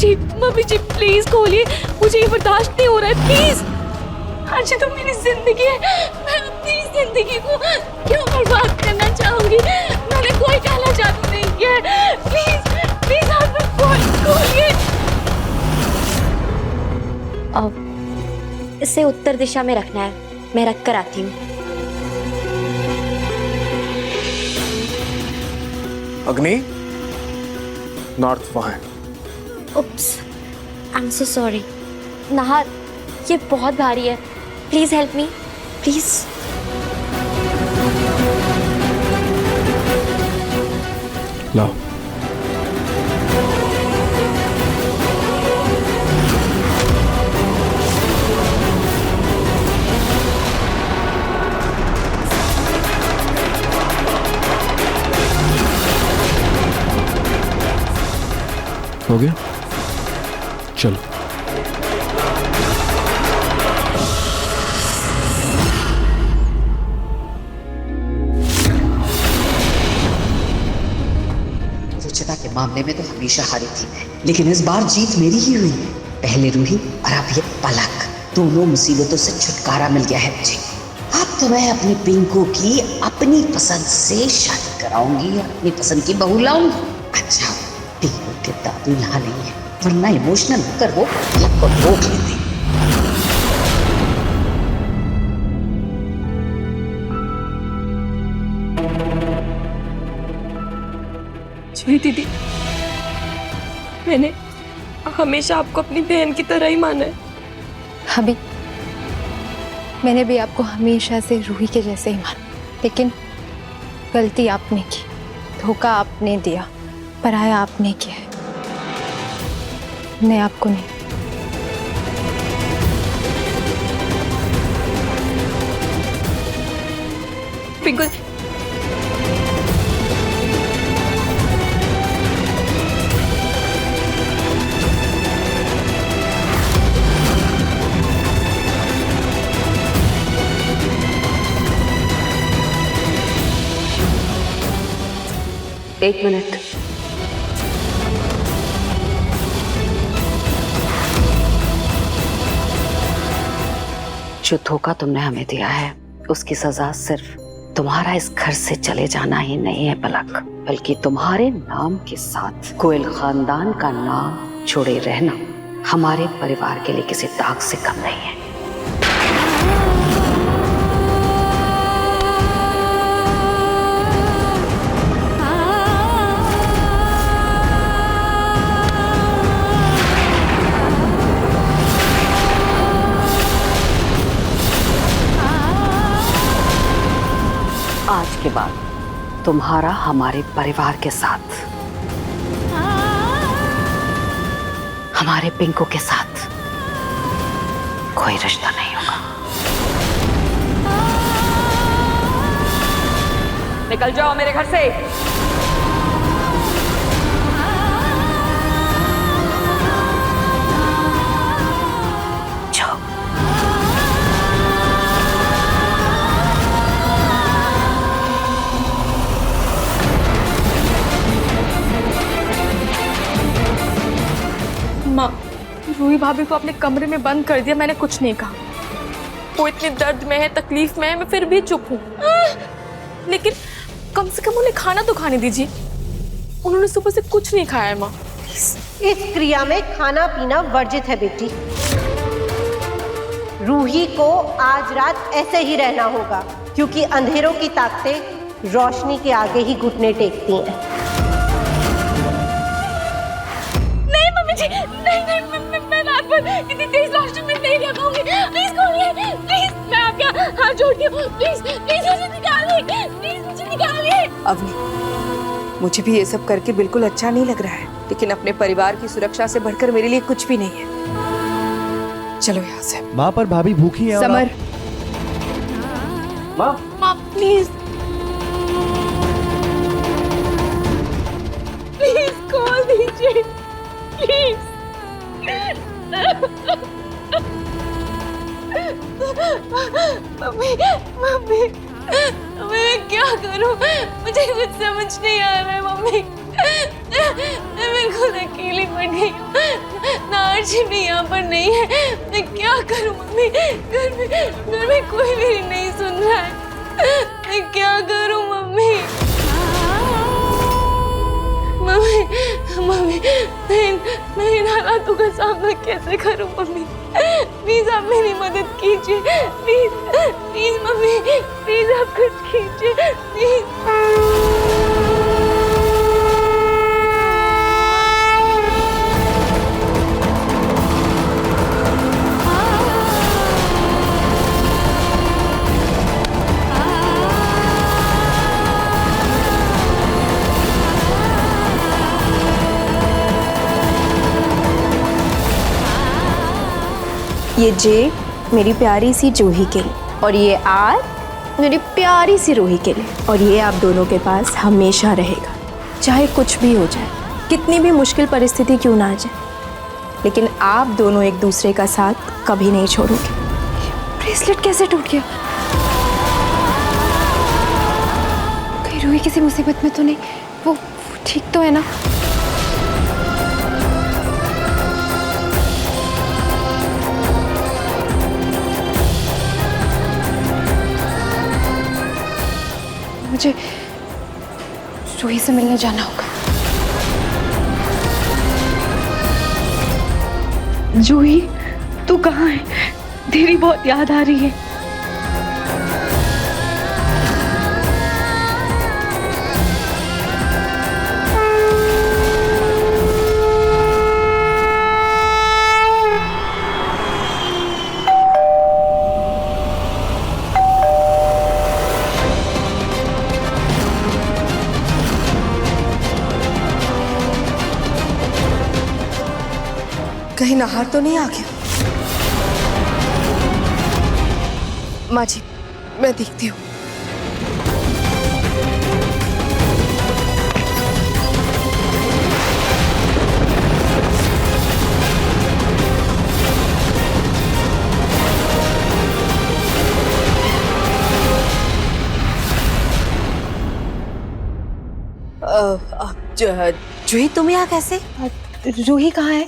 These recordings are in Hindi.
मम्मी जी प्लीज खोलिए, मुझे ये बर्दाश्त नहीं हो रहा है, प्लीज। आज तो मेरी जिंदगी है, मैं अपनी जिंदगी को क्यों बर्बाद करना चाहूंगी? मैंने कोई काला जादू नहीं किया है, प्लीज प्लीज आप खोलिए। इसे उत्तर दिशा में रखना है, मैं रख कर आती हूँ। अग्नि, नॉर्थ वहाँ है। Oops, I am so sorry. नाहर, ये बहुत भारी है, प्लीज हेल्प मी, प्लीज। लाओ। हो गया, चलो। रुचिता के मामले में तो हमेशा हारी थी मैं, लेकिन इस बार जीत मेरी ही हुई है। पहले रूही और अब ये पलक, दोनों मुसीबतों से छुटकारा मिल गया है मुझे। अब तो मैं अपनी पिंकू की अपनी पसंद से शादी कराऊंगी और अपनी पसंद की बहू लाऊंगी। अच्छा, पिंकू के दादू यहाँ नहीं है, वरना इमोशनल होकर वो को रोक लेते। जी दीदी, मैंने हमेशा आपको अपनी बहन की तरह ही माना है। अभी मैंने भी आपको हमेशा से रूही के जैसे ही माना, लेकिन गलती आपने की, धोखा आपने दिया, पराया आपने किया है, मैं आपको नहीं। पिंकू, एक मिनट। जो धोखा तुमने हमें दिया है, उसकी सजा सिर्फ तुम्हारा इस घर से चले जाना ही नहीं है पलक, बल्कि तुम्हारे नाम के साथ गोयल खानदान का नाम जुड़े रहना हमारे परिवार के लिए किसी दाग से कम नहीं है। आज के बाद तुम्हारा हमारे परिवार के साथ, हमारे पिंकू के साथ कोई रिश्ता नहीं होगा। निकल जाओ मेरे घर से। माँ, रूही भाभी को अपने कमरे में बंद कर दिया, मैंने कुछ नहीं कहा। वो इतने दर्द में है, तकलीफ में है, मैं फिर भी चुप हूँ। लेकिन कम से कम उन्हें खाना तो खाने दीजिए, उन्होंने सुबह से कुछ नहीं खाया है। माँ, इस क्रिया में खाना पीना वर्जित है बेटी। रूही को आज रात ऐसे ही रहना होगा, क्योंकि अंधेरों की ताकतें रोशनी के आगे ही घुटने टेकती हैं। मैं रात भर इतनी तेज रोशनी में नहीं रह पाऊंगी, प्लीज खोलिए, प्लीज, मैं आपके हाथ जोड़ती हूँ, प्लीज प्लीज मुझे निकालिए, प्लीज मुझे निकालिए। अवनी, मुझे भी ये सब करके बिल्कुल अच्छा नहीं लग रहा है, लेकिन अपने परिवार की सुरक्षा से बढ़कर मेरे लिए कुछ भी नहीं है। चलो यहाँ से। माँ, पर भाभी भूखी है। समर, माँ प्लीज प्लीज खोल दीजिए, प्लीज। मम्मी मम्मी मैं क्या करूं, मुझे कुछ समझ नहीं आ रहा है। मम्मी मैं बिल्कुल अकेली पड़ गई हूँ। नाहर जी भी यहाँ पर नहीं है। मैं क्या करूँ मम्मी? घर में कोई मेरी नहीं सुन रहा है। मैं क्या करूँ मम्मी? मम्मी मैं इन हालातों का सामना कैसे करूं मम्मी? प्लीज आप मेरी मदद कीजिए। प्लीज मम्मी, प्लीज आप कुछ कीजिए प्लीज। ये जे मेरी प्यारी सी जूही के लिए और ये आर मेरी प्यारी सी रूही के लिए, और ये आप दोनों के पास हमेशा रहेगा, चाहे कुछ भी हो जाए, कितनी भी मुश्किल परिस्थिति क्यों ना आ जाए, लेकिन आप दोनों एक दूसरे का साथ कभी नहीं छोड़ोगे। ब्रेसलेट कैसे टूट गया? कहीं रूही किसी मुसीबत में तो नहीं? वो ठीक तो है ना? मुझे रूही से मिलने जाना होगा। जूही, तू कहाँ है? तेरी बहुत याद आ रही है। कहीं नाहर तो नहीं आ गया? माँ जी, मैं देखती हूँ। जूही तुम यहाँ कैसे? रूही कहाँ है?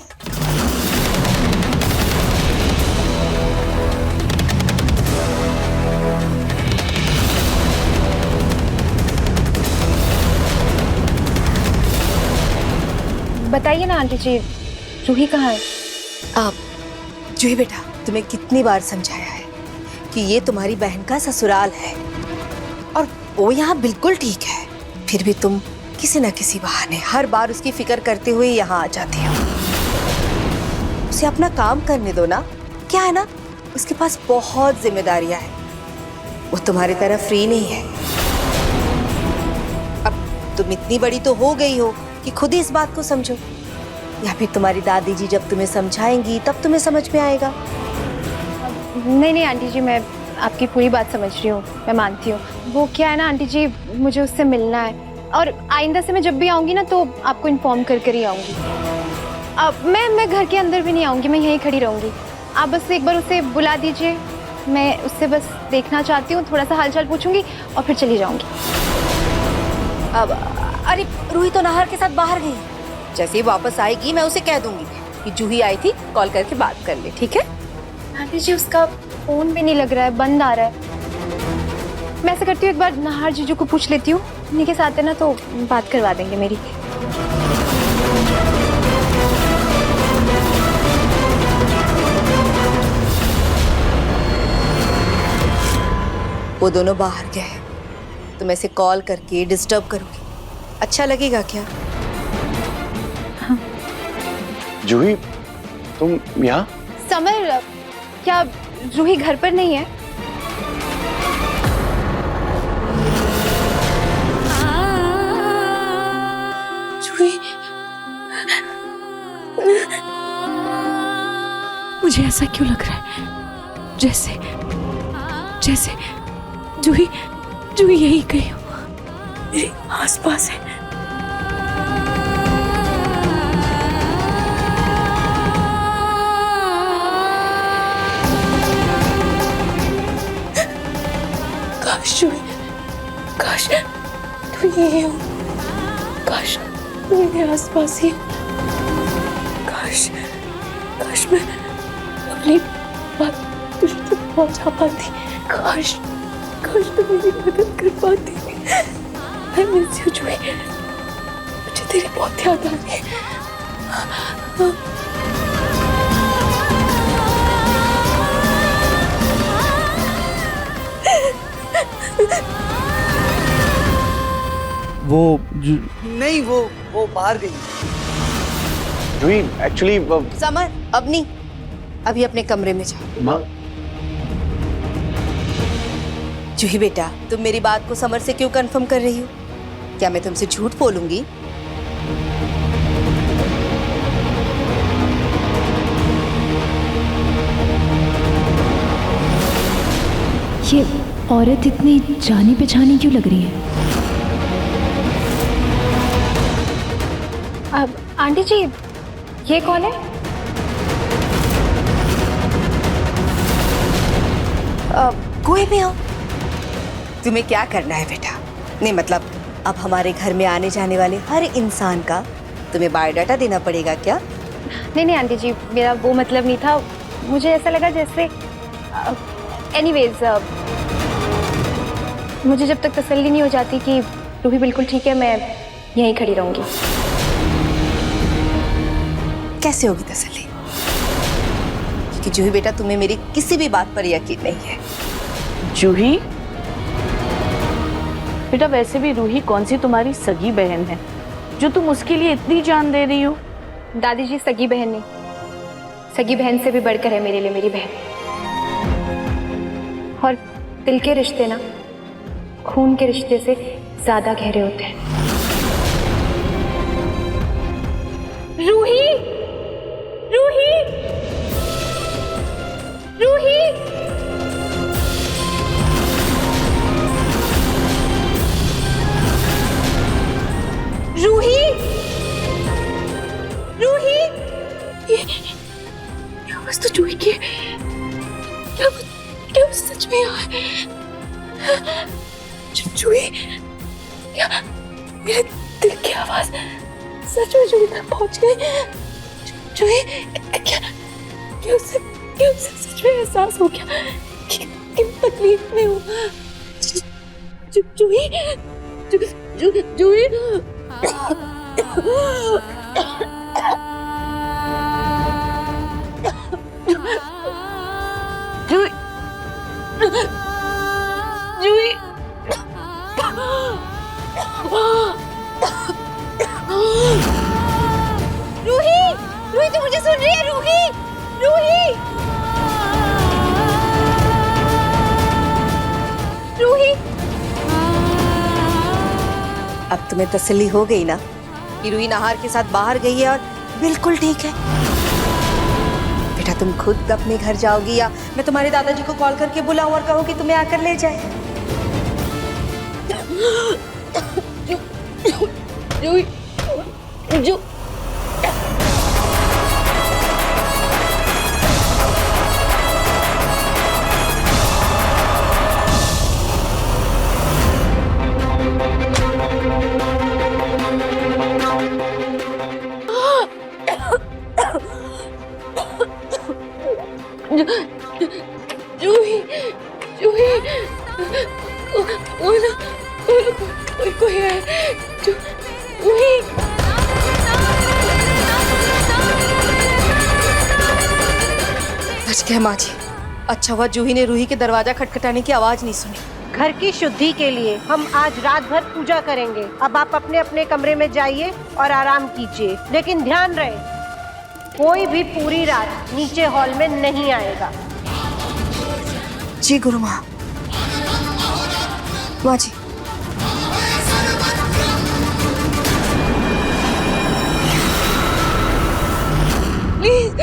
बताइए ना आंटी जी, रूही कहाँ है? आप जूही बेटा, तुम्हें कितनी बार समझाया है कि ये तुम्हारी बहन का ससुराल है और वो यहाँ बिल्कुल ठीक है, फिर भी तुम किसी न किसी बहाने हर बार उसकी फिक्र करते हुए यहाँ आ जाती हो। उसे अपना काम करने दो ना, क्या है ना, उसके पास बहुत जिम्मेदारियां हैं, वो तुम्हारी तरह फ्री नहीं है। अब तुम इतनी बड़ी तो हो गई हो कि खुद ही इस बात को समझो, या फिर तुम्हारी दादी जी जब तुम्हें समझाएंगी तब तुम्हें समझ में आएगा। नहीं आंटी जी, मैं आपकी पूरी बात समझ रही हूँ, मैं मानती हूँ। वो क्या है ना आंटी जी, मुझे उससे मिलना है और आइंदा से मैं जब भी आऊँगी ना तो आपको इन्फॉर्म कर ही आऊँगी। अब मैं घर के अंदर भी नहीं आऊँगी, मैं यहीं खड़ी रहूँगी। आप बस एक बार उसे बुला दीजिए, मैं उससे बस देखना चाहती हूँ, थोड़ा सा हालचाल पूछूंगी और फिर चली जाऊँगी। अब अरे रूही तो नाहर के साथ बाहर गई, जैसे ही वापस आएगी मैं उसे कह दूंगी कि जूही आई थी, कॉल करके बात कर ले, ठीक है? आंटी जी, उसका फोन भी नहीं लग रहा है, बंद आ रहा है। मैं ऐसा करती हूँ, एक बार नाहर जीजू को पूछ लेती हूँ, उन्हीं के साथ है ना तो बात करवा देंगे मेरी। वो दोनों बाहर गए तो मैं इसे कॉल करके डिस्टर्ब करूंगी, अच्छा लगेगा क्या? हाँ। जूही, तुम यहाँ? समर, क्या रूही घर पर नहीं है? जूही, मुझे ऐसा क्यों लग रहा है जैसे जूही यही कहीं हो, मेरे आसपास है। काश जूही, काश तू यही हो, काश मेरे आसपास ही। काश काश मैं अपनी बात तुझ तक पहुंचा पाती। काश काश तू मेरी मदद कर पाती। I miss you, जूही। मुझे तेरी बहुत याद आ रही है। नहीं, वो बाहर गई। जूही एक्चुअली समर, अब नहीं, अभी अपने कमरे में जाओ। माँ जूही बेटा, तुम मेरी बात को समर से क्यों कंफर्म कर रही हो? क्या मैं तुमसे झूठ बोलूंगी? ये औरत इतनी जानी पहचानी क्यों लग रही है? अब आंटी जी, ये कौन है? कोई भी हो। तुम्हें क्या करना है बेटा? नहीं मतलब अब हमारे घर में आने जाने वाले हर इंसान का तुम्हें बायोडाटा देना पड़ेगा क्या? नहीं आंटी जी, मेरा वो मतलब नहीं था। मुझे ऐसा लगा जैसे एनीवेज, मुझे जब तक तसल्ली नहीं हो जाती कि रूही बिल्कुल ठीक है, मैं यहीं खड़ी रहूंगी। कैसे होगी तसल्ली? क्योंकि जूही बेटा, तुम्हें मेरी किसी भी बात पर यकीन नहीं है। जूही बेटा, वैसे भी रूही कौन सी तुम्हारी सगी बहन है जो तुम उसके लिए इतनी जान दे रही हो? दादी जी, सगी बहन नहीं, सगी बहन से भी बढ़कर है मेरे लिए मेरी बहन। और दिल के रिश्ते ना खून के रिश्ते से ज्यादा गहरे होते हैं। रूही रूही रूही रूही रूही, ये आवाज तो जूही की है। क्या वो सच में यहाँ है? जूही, क्या मेरे दिल की आवाज सच में जूही तक पहुंच गई? जूही, क्या उसे सच में एहसास हो गया कि किन तकलीफ में हूँ? जूही जूही जूही रूही, रूही तू मुझे सुन रही है? रूही रूही रूही। अब तुम्हें तसल्ली हो गई ना कि रूही नाहार के साथ बाहर गई है और बिल्कुल ठीक है? बेटा, तुम खुद अपने घर जाओगी या मैं तुम्हारे दादाजी को कॉल करके बुलाऊं और कहूं कि तुम्हें आकर ले जाए? जो जूही जूही कोई है? जूही बच गए माँ जी। अच्छा हुआ जूही ने रूही के दरवाजा खटखटाने की आवाज नहीं सुनी। घर की शुद्धि के लिए हम आज रात भर पूजा करेंगे। अब आप अपने अपने कमरे में जाइए और आराम कीजिए, लेकिन ध्यान रहे कोई भी पूरी रात नीचे हॉल में नहीं आएगा। जी गुरु माँ। माँ जी, प्लीज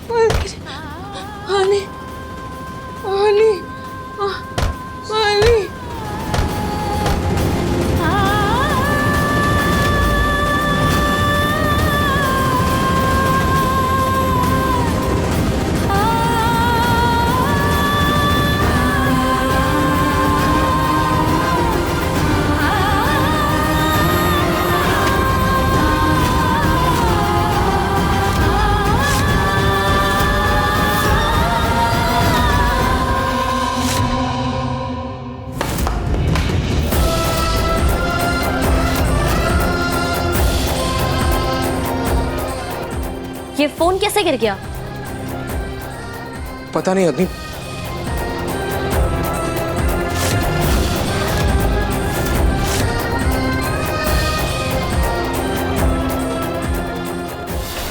प्लीज आने आने आने। ये फोन कैसे गिर गया? पता नहीं अग्नि।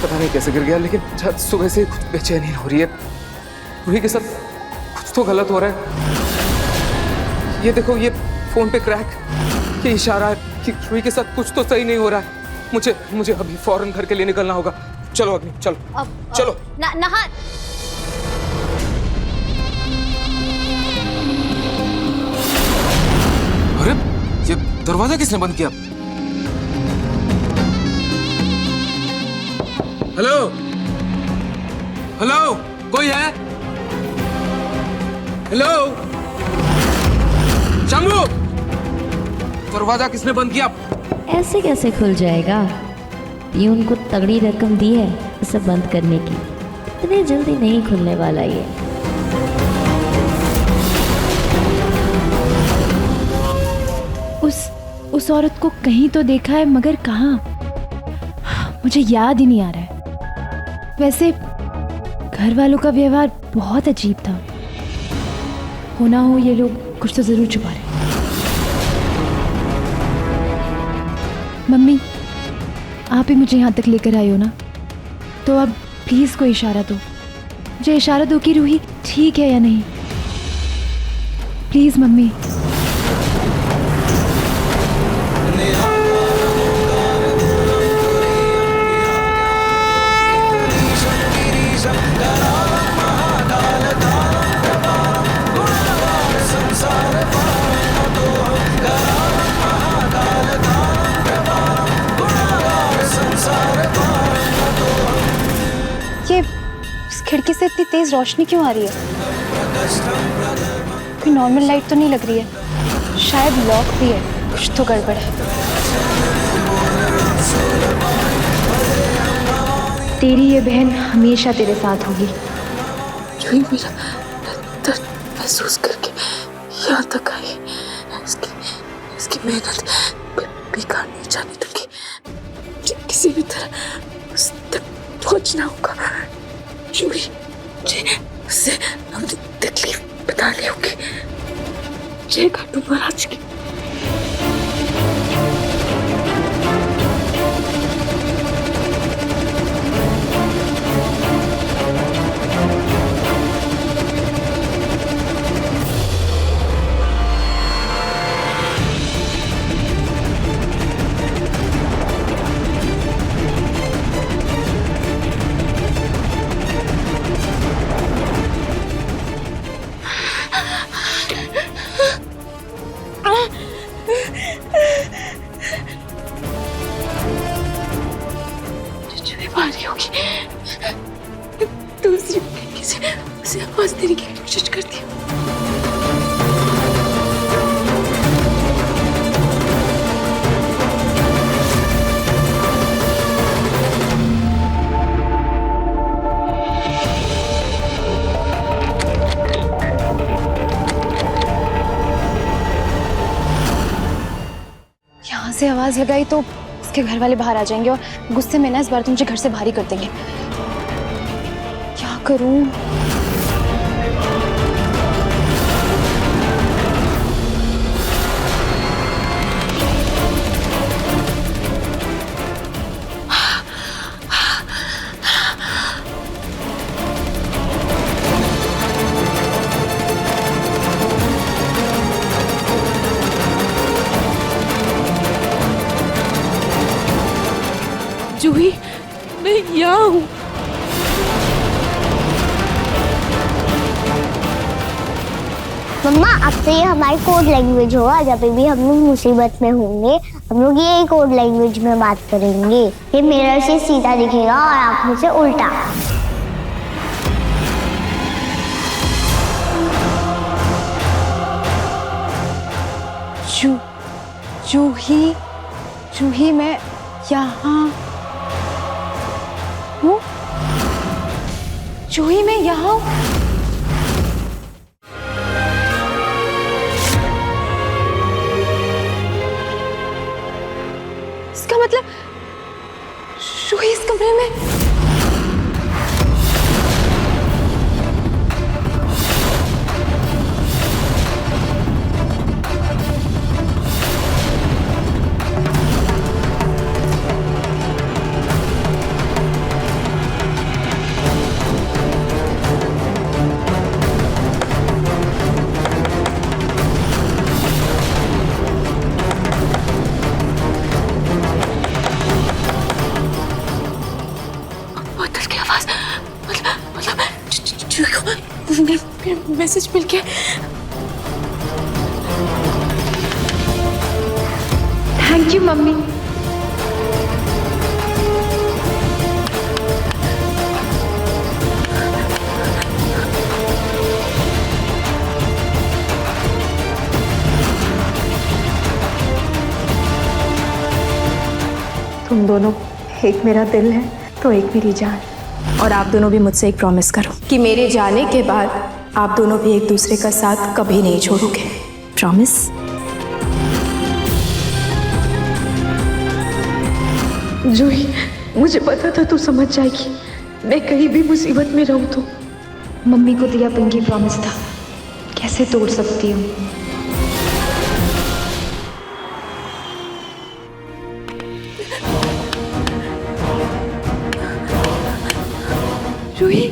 पता नहीं कैसे गिर गया, लेकिन सुबह से कुछ बेचैनी हो रही है। रूही के साथ कुछ तो गलत हो रहा है। ये देखो, ये फोन पे क्रैक, ये इशारा है कि रूही के साथ कुछ तो सही नहीं हो रहा है। मुझे अभी फौरन घर के लिए निकलना होगा। चलो अग्नि, चलो चलो। नहार, अरे ये दरवाजा किसने बंद किया? हेलो हेलो, कोई है? हेलो शंभू, दरवाजा किसने बंद किया? ऐसे कैसे खुल जाएगा? ये उनको तगड़ी रकम दी है इसे बंद करने की, इतनी जल्दी नहीं खुलने वाला ये। उस औरत को कहीं तो देखा है, मगर कहाँ? मुझे याद ही नहीं आ रहा है। वैसे घर वालों का व्यवहार बहुत अजीब था। होना हो ये लोग कुछ तो जरूर छुपा रहे। मम्मी, आप ही मुझे यहाँ तक लेकर आई हो ना, तो अब प्लीज कोई इशारा दो, मुझे इशारा दो कि रूही ठीक है या नहीं। Please mummy. खिड़की से इतनी तेज रोशनी क्यों आ रही है? कोई नॉर्मल लाइट तो नहीं लग रही है। शायद लॉक भी है, कुछ तो गड़बड़ है। तेरी ये बहन हमेशा तेरे साथ होगी। जो ही मेरा दर्द महसूस करके यहाँ तक आई, इसकी मेहनत बेकार नहीं जाने दूंगी। किसी भी तरह उस तक पहुँचना होगा। जूही, मुझे उससे अपनी तकलीफ बतानी होगी। जय खाटू महाराज की। दूसरी किसी उसे आवाज देने की कोशिश करती हूँ। यहाँ से आवाज लगाई तो उसके घर वाले बाहर आ जाएंगे और गुस्से में ना इस बार तो मुझे घर से बाहर ही कर देंगे। क्या करूं? जूही, मैं यहाँ हूँ। मम्मा, अब से ये हमारी कोड लैंग्वेज होगा। जब भी हम लोग मुसीबत में होंगे, हम लोग ये कोड लैंग्वेज में बात करेंगे। ये मिरर से सीधा दिखेगा और आँखों से उल्टा। जूही, मैं यहाँ हूँ। जूही, मैं यहाँ हूँ। इसका मतलब जूही इस कमरे में। मैसेज मिल गया। Thank you mummy. तुम दोनों, एक मेरा दिल है तो एक मेरी जान। और आप दोनों भी मुझसे एक प्रॉमिस करो कि मेरे जाने के बाद आप दोनों भी एक दूसरे का साथ कभी नहीं छोड़ोगे। प्रॉमिस? जूही, मुझे पता था तू समझ जाएगी। मैं कहीं भी मुसीबत में रहूं तो। मम्मी को दिया पिंकी प्रॉमिस था, कैसे तोड़ सकती हूँ। जूही,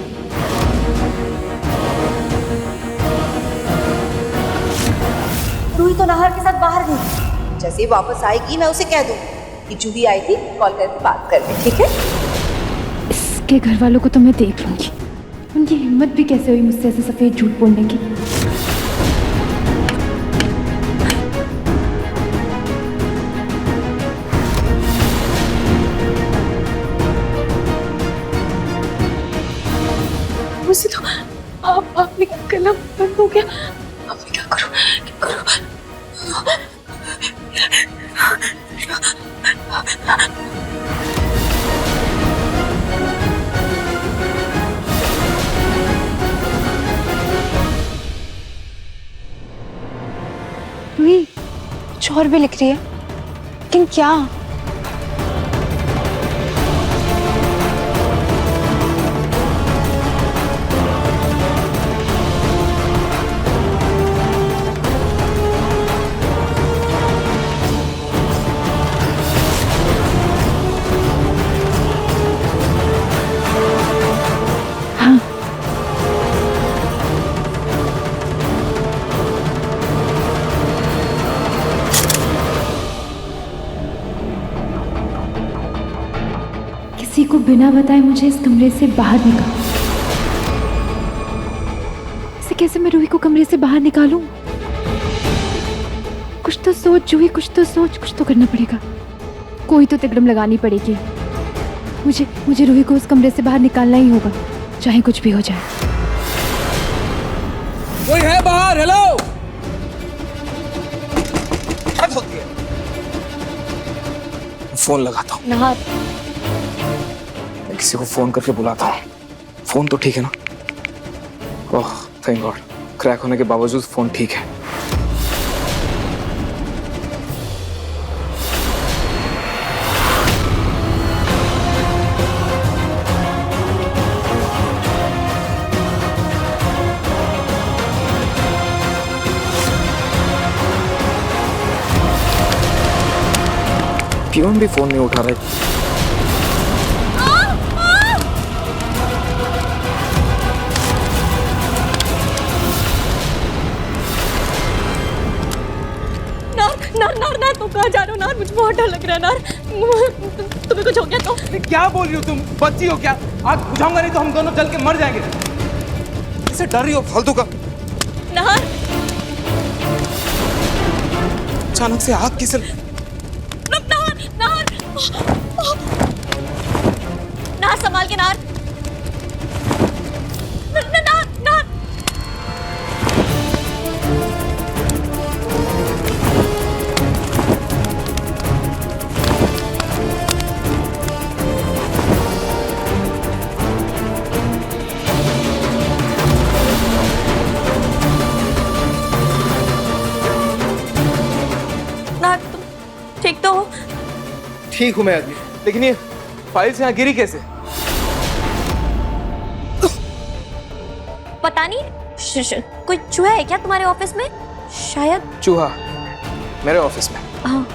रूही तो नाहर के साथ बाहर गई। जैसे ही वापस आएगी मैं उसे कह दूंगी कि जूही आई थी, कॉल करके बात कर ले, ठीक है? इसके घर वालों को तो मैं देख लूंगी। उनकी हिम्मत भी कैसे हुई मुझसे ऐसे सफेद झूठ बोलने की। मुझसे तो आपने गला बंद हो गया। अब मैं क्या करूं, क्या करूं? रूही कुछ और भी लिख रही है, लेकिन क्या? किसी को बिना बताए मुझे इस कमरे से बाहर निकाल। इसे कैसे मैं रूही को कमरे से बाहर निकालूं? कुछ तो सोच जूही, कुछ तो सोच, कुछ तो करना पड़ेगा। कोई तो तिकड़म लगानी पड़ेगी। मुझे रूही को उस कमरे से बाहर निकालना ही होगा, चाहे कुछ भी हो जाए। कोई है बाहर? हेलो, हद होती है। फोन लगाता हूँ। नाहर, मैं किसी को फोन करके बुलाता हूँ। फोन तो ठीक है ना? ओह थैंक गॉड, क्रैक होने के बावजूद फोन ठीक है। पियोन भी फोन नहीं उठा रहे। नार, तुम कहाँ जा रहे हो? नार, मुझे बहुत डर लग रहा है। नार, तुम्हें कुछ हो गया तो? क्या बोल रही हो तुम? बच्ची हो क्या? आग बुझाऊंगा नहीं तो हम दोनों जल के मर जाएंगे। किसे डर रही हो फालतू का? नार, अचानक से आग किसे? नार संभाल के। नार, नार। नार, तुम ठीक तो हो? ठीक हूं मैं अभी, लेकिन ये फाइल्स यहाँ गिरी कैसे? पता नहीं, कोई चूहा है क्या तुम्हारे ऑफिस में? शायद। चूहा मेरे ऑफिस में? हाँ।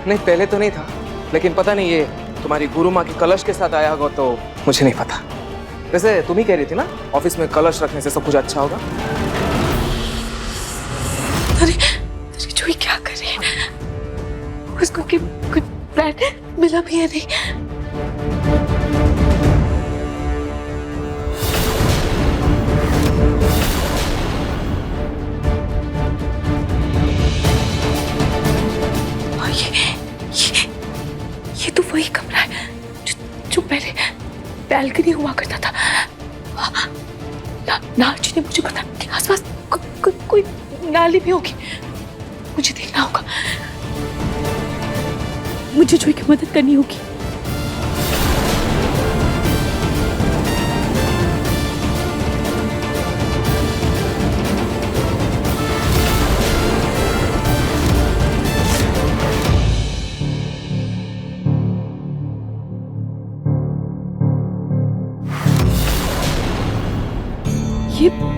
नहीं, पहले तो नहीं था, लेकिन पता नहीं ये तुम्हारी गुरु माँ की कलश के साथ आया होगा तो मुझे नहीं पता। वैसे तुम ही कह रही थी ना ऑफिस में कलश रखने से सब कुछ अच्छा होगा। अरे जूही क्या कर रही है? उसको कुछ प्लान मिला भी है नहीं। बैल्कनी हुआ करता था। नार जी ने मुझे बताया कि आसपास कोई नाली भी होगी, मुझे देखना होगा, मुझे जूही की मदद करनी होगी।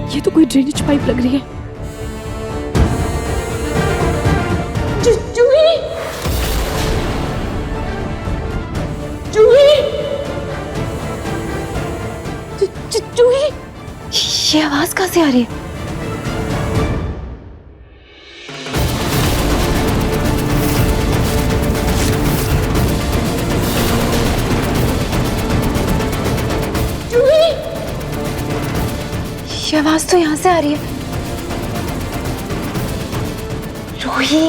ये तो कोई ड्रेनेज पाइप लग रही है। जूही, जूही, जूही, ये आवाज कहाँ से आ रही है? ये आवाज तो यहाँ से आ रही है। रूही,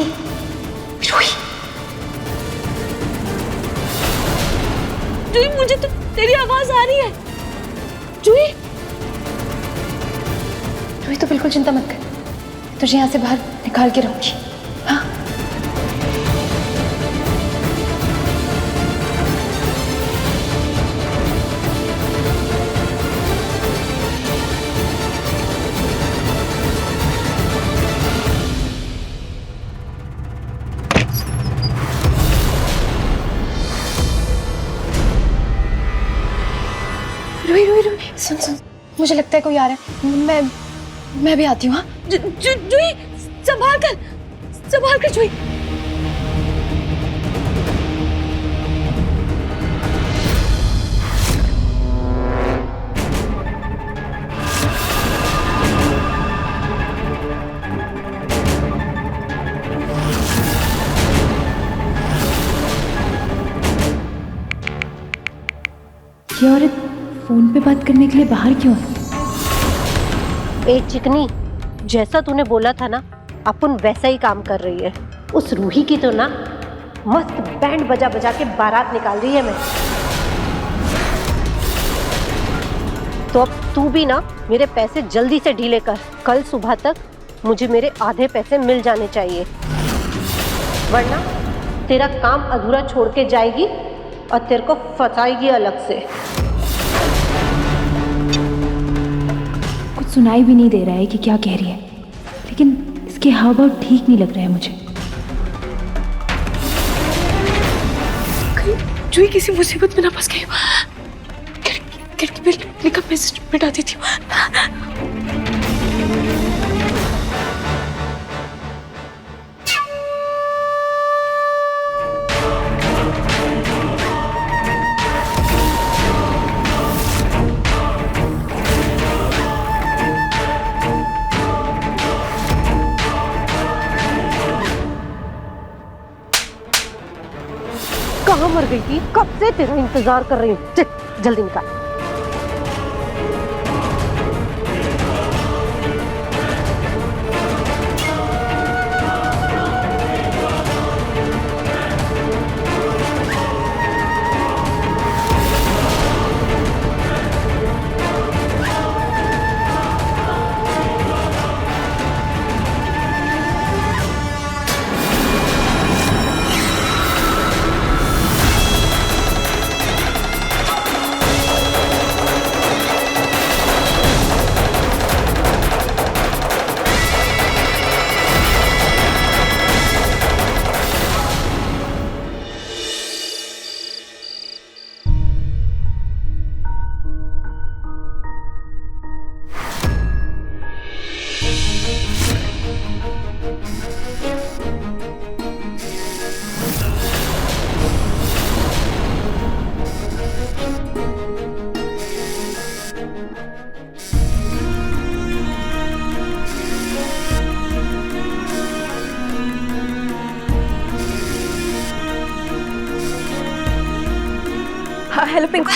रूही, जूही, मुझे तो तेरी आवाज आ रही है। जूही, रूही तो बिल्कुल चिंता मत कर, तुझे यहाँ से बाहर निकाल के रहूंगी। हाँ, रूही, रूही, रूही, सुन सुन, मुझे लगता है कोई आ रहा है। मैं भी आती हूँ। हाँ, जूही, संभाल कर जूही। ये औरत फोन पे बात करने के लिए बाहर क्यों है? ए चिकनी, जैसा तूने बोला था ना, अपन वैसा ही काम कर रही है। उस रूही की तो ना मस्त बैंड बजा बजा के बारात निकाल रही है मैं। तो अब तू भी ना मेरे पैसे जल्दी से ढीले कर, कल सुबह तक मुझे मेरे आधे पैसे मिल जाने चाहिए, वरना तेरा काम अधूरा छोड़ के जाएगी और तेरे को फंसाएगी अलग से। कुछ सुनाई भी नहीं दे रहा है कि क्या कह रही है, लेकिन इसके हाव भाव ठीक नहीं लग रहा है मुझे। जूही किसी मुसीबत में ना फंस गई। खिड़की पे लिखा मैसेज मिटा देती हूँ। कहाँ मर गई थी? कब से तेरा इंतजार कर रही हूँ। जल्दी निकाल। हेलो पिंकू।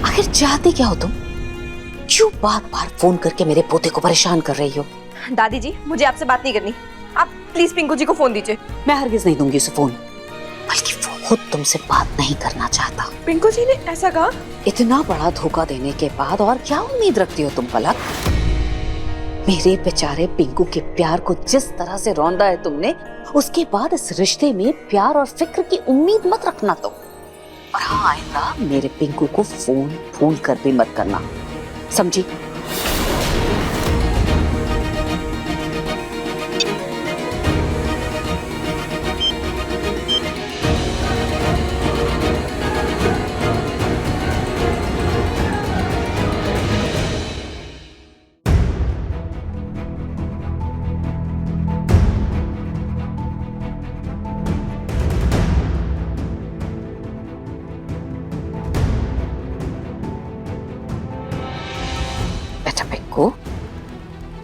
आखिर चाहती क्या हो तुम? क्यों बार बार फोन करके मेरे पोते को परेशान कर रही हो? दादी जी, मुझे आपसे बात नहीं करनी, आप प्लीज पिंकू जी को फोन दीजिए। मैं हरगिज नहीं दूंगी उसे फोन, बल्कि वो खुद तुमसे बात नहीं करना चाहता। पिंकू जी ने ऐसा कहा? इतना बड़ा धोखा देने के बाद और क्या उम्मीद रखती हो तुम पलक? मेरे बेचारे पिंकू के प्यार को जिस तरह से रौंदा है तुमने, उसके बाद इस रिश्ते में प्यार और फिक्र की उम्मीद मत रखना तुम। और हाँ, आइंदा मेरे पिंकू को फोन कर भी मत करना, समझी?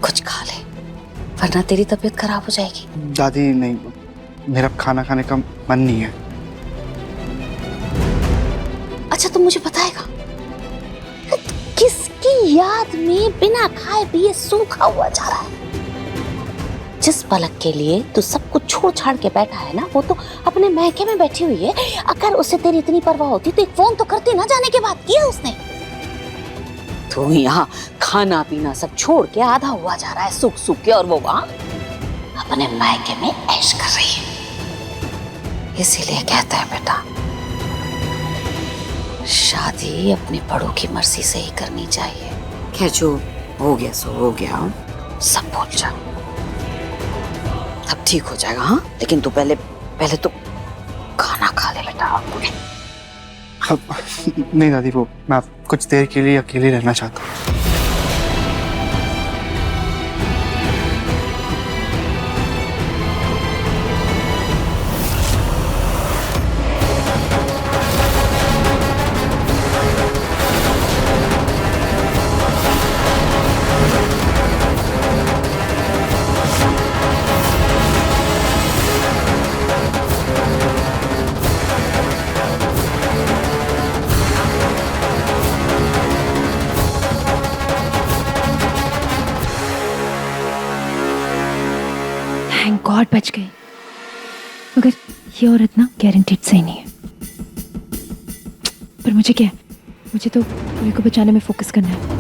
कुछ खा ले, वरना तेरी तबीयत खराब हो जाएगी। दादी नहीं, मेरा खाना खाने का मन नहीं है। अच्छा तुम मुझे बताएगा किसकी याद में बिना खाए पिए सूखा हुआ जा रहा है? जिस पलक के लिए तू सब कुछ छोड़ छाड़ के बैठा है ना, वो तो अपने महके में बैठी हुई है। अगर उसे तेरी इतनी परवाह होती तो एक फोन तो करती ना, जाने के बाद किया उसने। तू यहाँ खाना पीना सब छोड़ के आधा हुआ जा रहा है सूख सूख के, और वो वहां अपने मायके में ऐश कर रही है। इसीलिए कहता है बेटा, शादी अपने बड़ों की मर्जी से ही करनी चाहिए। क्या जो हो गया सो हो गया, सब भूल जा, सब ठीक हो जाएगा। हाँ, लेकिन तू पहले तो खाना खा ले बेटा। नहीं दादी, वो मैं कुछ देर के लिए अकेले रहना चाहता हूँ। थैंक गॉड बच गई, मगर ये औरत ना गारंटीड सही नहीं है। पर मुझे क्या है, मुझे तो रूही को बचाने में फोकस करना है।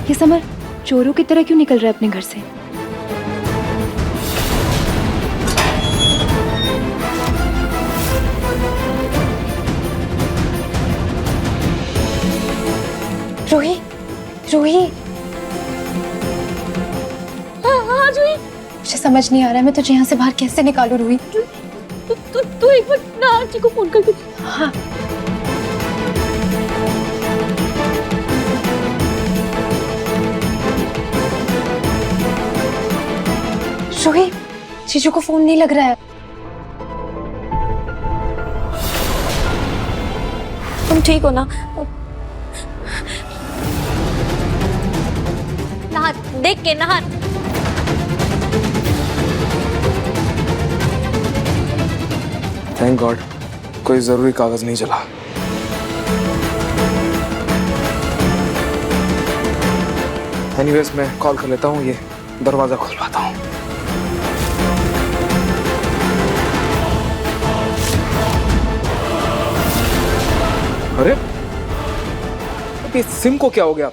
ये समर चोरों की तरह क्यों निकल रहा है अपने घर से? रूही, रूही, हाँ रूही, मुझे समझ नहीं आ रहा है मैं तुझे यहाँ से बाहर कैसे निकालूं रूही। तू एक बार नाहर जी को फोन कर दे। हाँ, रूही, जीजू को फोन नहीं लग रहा है। तुम ठीक हो ना? नाहर, देख के नाहर। थैंक गॉड कोई जरूरी कागज नहीं चला। एनीवेज मैं कॉल कर लेता हूँ, ये दरवाजा खुलवाता हूँ। अरे अभी सिम को क्या हो गया?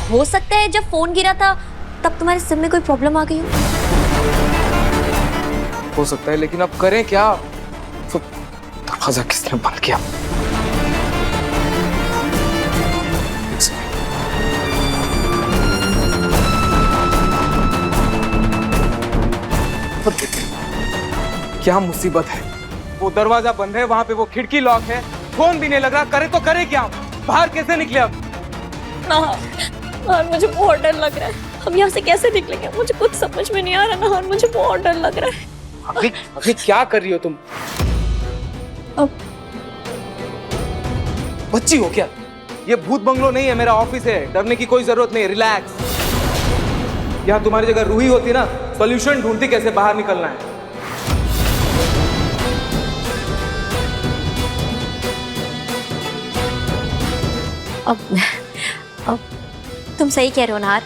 हो सकता है जब फोन गिरा था तब तुम्हारे सिम में कोई प्रॉब्लम आ गई हो सकता है, लेकिन अब करें क्या? तो दरवाजा किसने बंद किया? क्या मुसीबत है? वो दरवाजा बंद है, वहां पे वो खिड़की लॉक है, फोन भी नहीं लग रहा, करे तो करे क्या? बाहर कैसे निकले अब? नाहर, मुझे बहुत डर लग रहा है। हम यहाँ से कैसे निकलेंगे? मुझे कुछ समझ में नहीं आ रहा नाहर, मुझे बहुत डर लग रहा है। अभी क्या कर रही हो तुम? अब बच्ची हो क्या? ये भूत बंगलो नहीं है, मेरा ऑफिस है। डरने की कोई जरूरत नहीं, रिलैक्स। यहाँ तुम्हारी जगह रूही होती ना, सॉल्यूशन ढूंढती कैसे बाहर निकलना है। अब तुम सही कह रहे हो नाहर,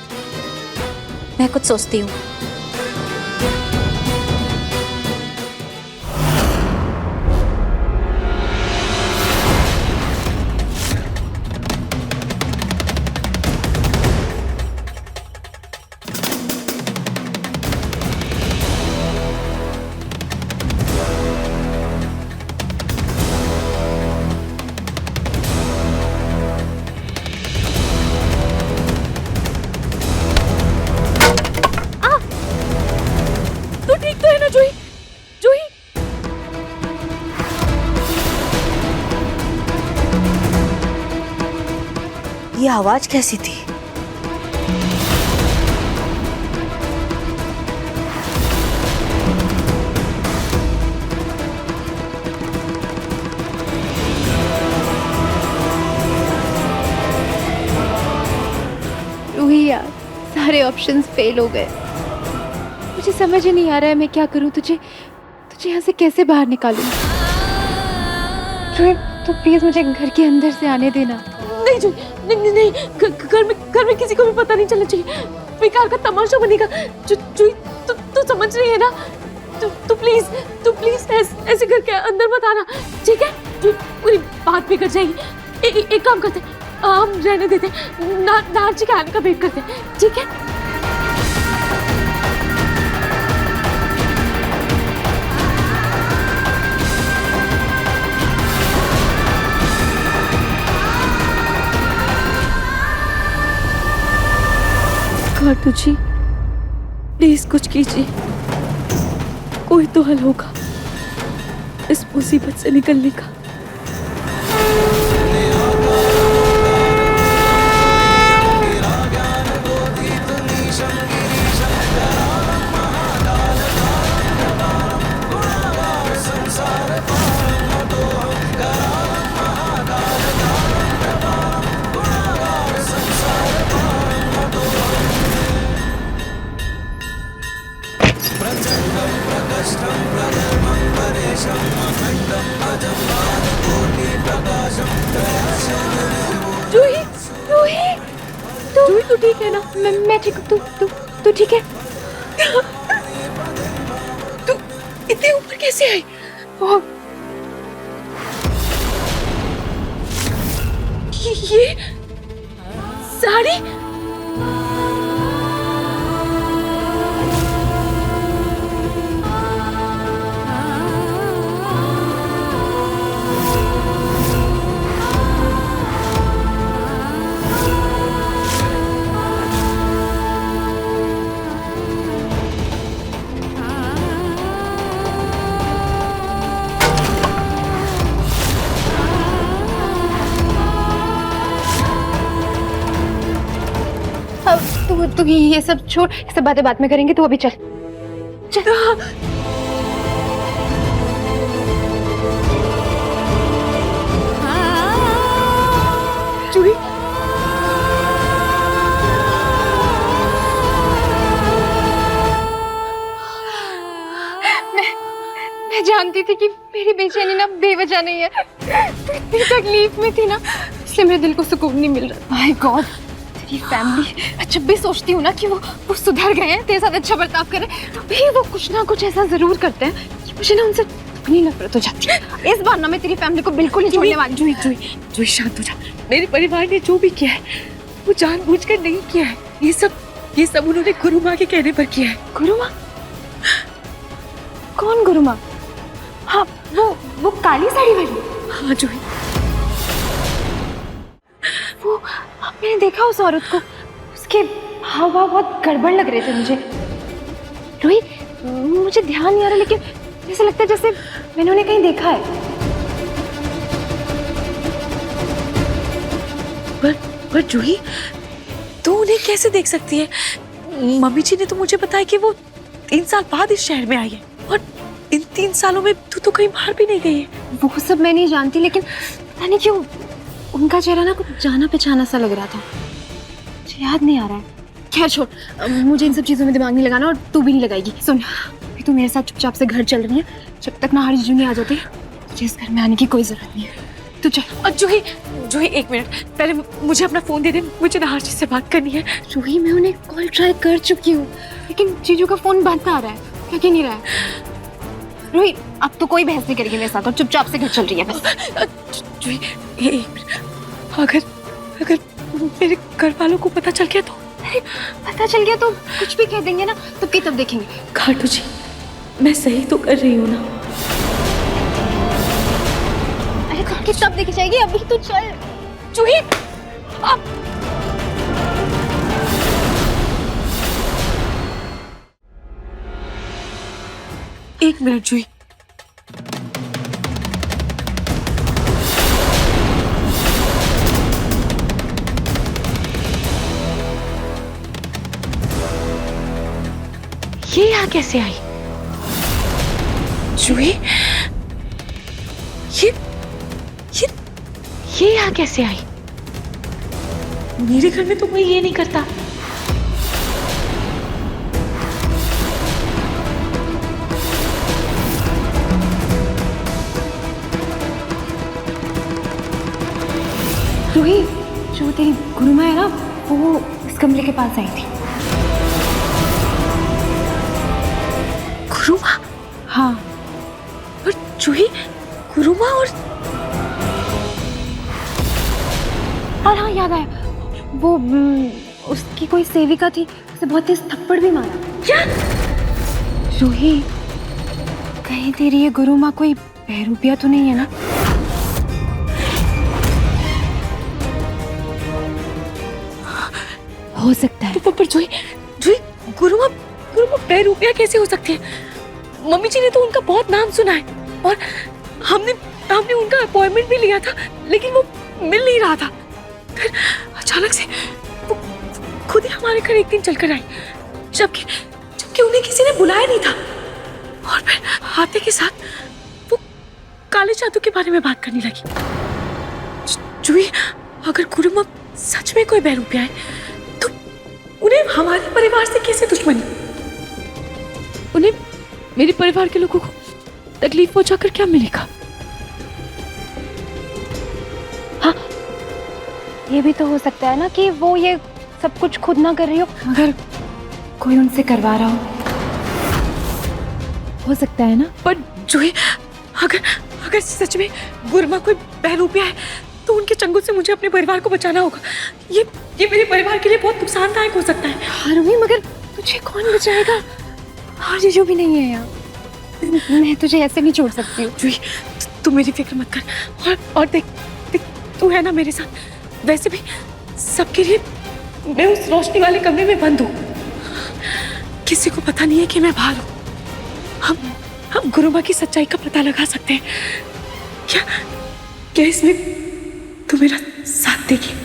मैं कुछ सोचती हूँ। तू ठीक तो है ना जूही? जूही, ये आवाज कैसी थी? रूही यार, सारे ऑप्शंस फेल हो गए। मुझे समझ ही नहीं आ रहा है मैं क्या करूं। तुझे यहाँ से कैसे बाहर निकालूं? रूही, तो प्लीज मुझे घर के अंदर से आने देना। नहीं जूही, नहीं नहीं, घर में किसी को भी पता नहीं चलना चाहिए। बेकार का तमाशा बनेगा। जूही, तू समझ रही है ना? तू प्लीज ऐसे घर के अंदर मत आना, ठीक है? पूरी बात बिगड़ जाएगी। एक काम करते, हम रहने देते, नाहर जी के आने का वेट करते, ठीक है? खाटू जी, प्लीज कुछ कीजिए, कोई तो हल होगा इस मुसीबत से निकलने का। जूही, तू ठीक है ना? मैं ठीक हूँ। तू ठीक है? तू इतने ऊपर कैसे आई? ये साड़ी? तू ये सब छोड़, ये सब बातें बाद में करेंगे। तू अभी चल। जूही, मैं जानती थी कि मेरी बेचैनी ना बेवजह नहीं है। तू इतनी तकलीफ में थी ना, इसलिए मेरे दिल को सुकून नहीं मिल रहा। माय गॉड, तेरी फैमिली, जब भी सोचती हूँ ना कि वो सुधर गए हैं, तेरे साथ अच्छा बर्ताव करें, तो भी वो कुछ ना कुछ ऐसा जरूर करते हैं कि मुझे ना उनसे दुगनी नफरत हो जाती है। इस बार ना मैं तेरी फैमिली को बिल्कुल नहीं छोड़ने वाली। जूही शांत हो जा। मेरे परिवार ने जो भी किया है वो जानबूझकर नहीं किया है। ये सब उन्होंने गुरु माँ के कहने पर किया है। गुरु माँ? कौन गुरु माँ? हाँ, वो काली साड़ी वाली। हाँ जूही, वो मैंने देखा उस औरत को, उसके हाव भाव बहुत गड़बड़ लग रहे थे मुझे। रूही, मुझे ध्यान नहीं आ रहा, लेकिन ऐसा लगता है जैसे मैंने उन्हें कहीं देखा है। पर जूही, तू उन्हें कैसे देख सकती है? मम्मी जी ने तो मुझे बताया कि वो 3 साल बाद इस शहर में आई है, और इन 3 सालों में तू तो कहीं बाहर भी नहीं गई है। वो सब मैं नहीं जानती, लेकिन पता नहीं क्यों उनका चेहरा ना कुछ जाना पहचाना सा लग रहा था। मुझे याद नहीं आ रहा है। खैर छोड़, मुझे इन सब चीजों में दिमाग नहीं लगाना, और तू भी नहीं लगाएगी। सुन, अभी तू मेरे साथ चुपचाप से घर चल रही है। जब तक ना जीजू नहीं आ जाते तुझे इस घर में आने की कोई जरूरत नहीं है। तू चल। जूही 1 मिनट, पहले मुझे अपना फोन दे दे, मुझे नाहर जी से बात करनी है। जूही, मैं उन्हें कॉल ट्राई कर चुकी हूँ, लेकिन जीजू का फोन बंद आ रहा है, क्या नहीं रहा है। रूही, अब तो कोई बहस नहीं करेगी मेरे साथ, और चुपचाप से घर चल रही है बस। जूही 1 मिनट, अगर मेरे घर वालों को पता चल गया तो? अरे पता चल गया तो कुछ भी कह देंगे ना, तब देखेंगे। खाटू जी, मैं सही तो कर रही हूँ ना? अरे तब देखी जाएगी, अभी तो चल। जूही, अब एक मिनट जूही, ये यहाँ कैसे आई? जूही, ये यहाँ कैसे आई? मेरे घर में तो कोई ये नहीं करता। रूही, जो तेरी गुरुमा है ना, वो इस कमरे के पास आई थी। गुरुमा? हाँ। और जूही, गुरुमा और हाँ, याद आया, वो उसकी कोई सेविका थी, उसे बहुत तेज थप्पड़ भी मारा। क्या? रूही, कहीं तेरी ये गुरुमा कोई बहरूपिया तो नहीं है ना? हो सकता है। पर जूही, गुरुमा बहरूपिया कैसे हो सकती है? मम्मी जी ने तो उनका बहुत नाम सुना है, और हमने उनका अपॉइंटमेंट भी लिया था, लेकिन वो मिल नहीं रहा था। फिर अचानक से वो खुद ही हमारे घर एक दिन चलकर आई, जबकि उन्हें किसी ने बुलाया नहीं था। और फिर आते के साथ वो काले जादू के बारे में बात करने लगी। जूही, अगर गुरुमा सच में कोई बहरूपिया है, तो उन्हें हमारे परिवार से कैसे दुश्मनी? उन्हें मेरे परिवार के लोगों को तकलीफ पहुंचाकर क्या मिलेगा? हाँ, ये भी तो हो सकता है ना कि वो ये सब कुछ खुद ना कर रही हो, अगर कोई उनसे करवा रहा हो सकता है ना। पर जूही, अगर सच में गुरुमा कोई बहरूपिया है, तो उनके चंगुल से मुझे अपने परिवार को बचाना होगा। ये मेरे परिवार के लिए बहुत नुकसानदायक हो सकता है। हारूमी, मगर तुझे कौन बचाएगा? और जीजू भी नहीं है यहाँ, मैं तुझे ऐसे नहीं छोड़ सकती हूँ। जूही, तू मेरी फिक्र मत कर, और देख तू है ना मेरे साथ। वैसे भी सबके लिए मैं उस रोशनी वाले कमरे में बंद हूँ, किसी को पता नहीं है कि मैं बाहर हूँ। हम गुरुमा की सच्चाई का पता लगा सकते हैं। क्या इसमें तू मेरा साथ देगी?